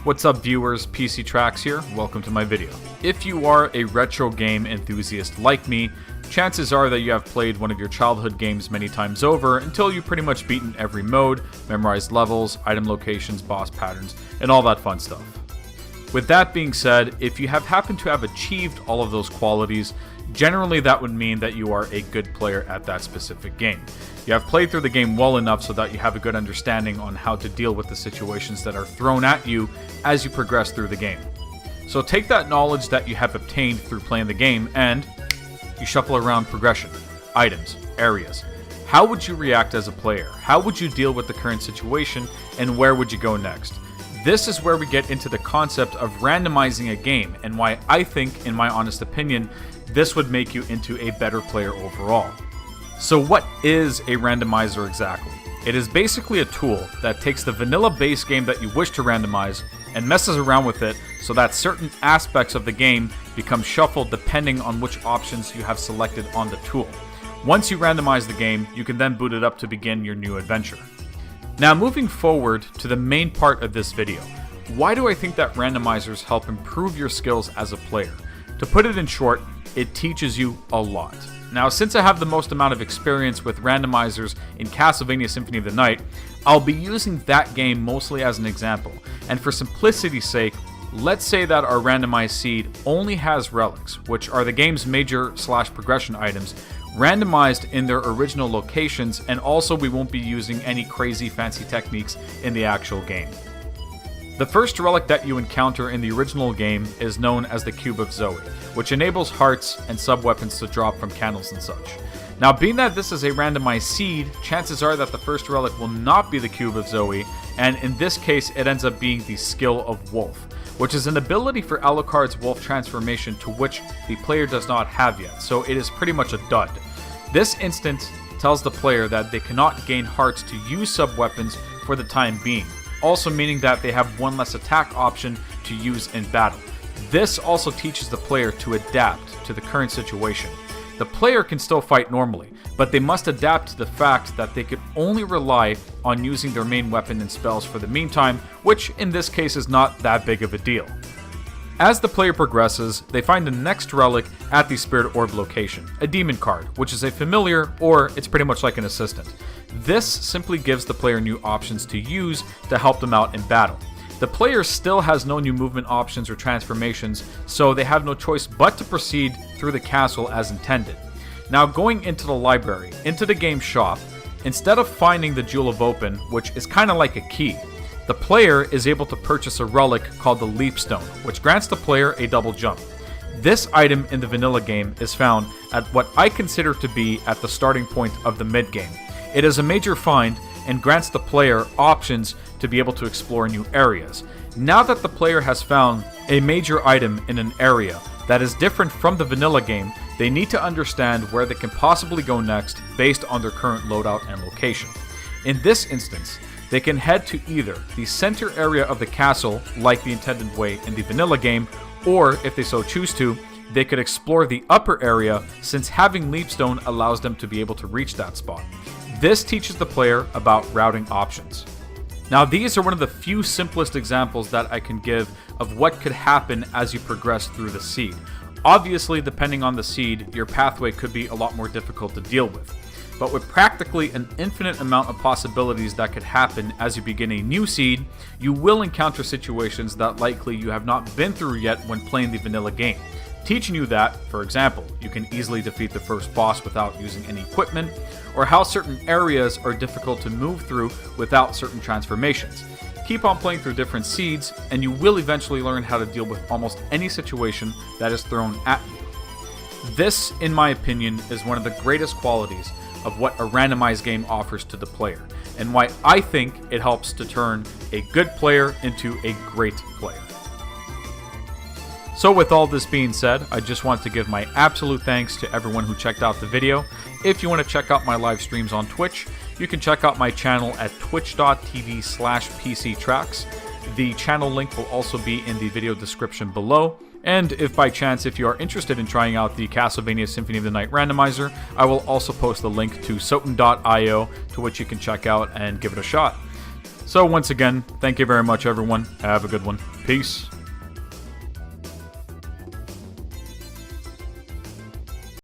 What's up viewers, PC Tracks here, welcome to my video. If you are a retro game enthusiast like me, chances are that you have played one of your childhood games many times over until you've pretty much beaten every mode, memorized levels, item locations, boss patterns, and all that fun stuff. With that being said, if you have happened to have achieved all of those qualities, generally that would mean that you are a good player at that specific game. You have played through the game well enough so that you have a good understanding on how to deal with the situations that are thrown at you as you progress through the game. So take that knowledge that you have obtained through playing the game and you shuffle around progression, items, areas. How would you react as a player? How would you deal with the current situation and where would you go next? This is where we get into the concept of randomizing a game and why I think, in my honest opinion, this would make you into a better player overall. So what is a randomizer exactly? It is basically a tool that takes the vanilla base game that you wish to randomize and messes around with it so that certain aspects of the game become shuffled depending on which options you have selected on the tool. Once you randomize the game, you can then boot it up to begin your new adventure. Now moving forward to the main part of this video, why do I think that randomizers help improve your skills as a player? To put it in short, it teaches you a lot. Now, since I have the most amount of experience with randomizers in Castlevania Symphony of the Night, I'll be using that game mostly as an example. And for simplicity's sake, let's say that our randomized seed only has relics, which are the game's major/progression items, randomized in their original locations, and also we won't be using any crazy fancy techniques in the actual game. The first relic that you encounter in the original game is known as the Cube of Zoe, which enables hearts and sub-weapons to drop from candles and such. Now, being that this is a randomized seed, chances are that the first relic will not be the Cube of Zoe, and in this case it ends up being the Skill of Wolf, which is an ability for Alucard's Wolf transformation to which the player does not have yet, so it is pretty much a dud. This instant tells the player that they cannot gain hearts to use sub-weapons for the time being, also meaning that they have one less attack option to use in battle. This also teaches the player to adapt to the current situation. The player can still fight normally, but they must adapt to the fact that they can only rely on using their main weapon and spells for the meantime, which in this case is not that big of a deal. As the player progresses, they find the next relic at the Spirit Orb location, a demon card, which is a familiar, or it's pretty much like an assistant. This simply gives the player new options to use to help them out in battle. The player still has no new movement options or transformations, so they have no choice but to proceed through the castle as intended. Now going into the library, into the game shop, instead of finding the Jewel of Open, which is kind of like a key, the player is able to purchase a relic called the Leap Stone, which grants the player a double jump. This item in the vanilla game is found at what I consider to be at the starting point of the mid-game. It is a major find and grants the player options to be able to explore new areas. Now that the player has found a major item in an area that is different from the vanilla game, they need to understand where they can possibly go next based on their current loadout and location. In this instance, they can head to either the center area of the castle, like the intended way in the vanilla game, or if they so choose to, they could explore the upper area since having Leapstone allows them to be able to reach that spot. This teaches the player about routing options. Now these are one of the few simplest examples that I can give of what could happen as you progress through the seed. Obviously, depending on the seed, your pathway could be a lot more difficult to deal with. But with practically an infinite amount of possibilities that could happen as you begin a new seed, you will encounter situations that likely you have not been through yet when playing the vanilla game. Teaching you that, for example, you can easily defeat the first boss without using any equipment, or how certain areas are difficult to move through without certain transformations. Keep on playing through different seeds, and you will eventually learn how to deal with almost any situation that is thrown at you. This, in my opinion, is one of the greatest qualities of what a randomized game offers to the player, and why I think it helps to turn a good player into a great player. So with all this being said, I just want to give my absolute thanks to everyone who checked out the video. If you want to check out my live streams on Twitch, you can check out my channel at twitch.tv/PCTracks. The channel link will also be in the video description below. And if by chance, if you are interested in trying out the Castlevania Symphony of the Night randomizer, I will also post a link to soten.io to which you can check out and give it a shot. So once again, thank you very much everyone. Have a good one. Peace.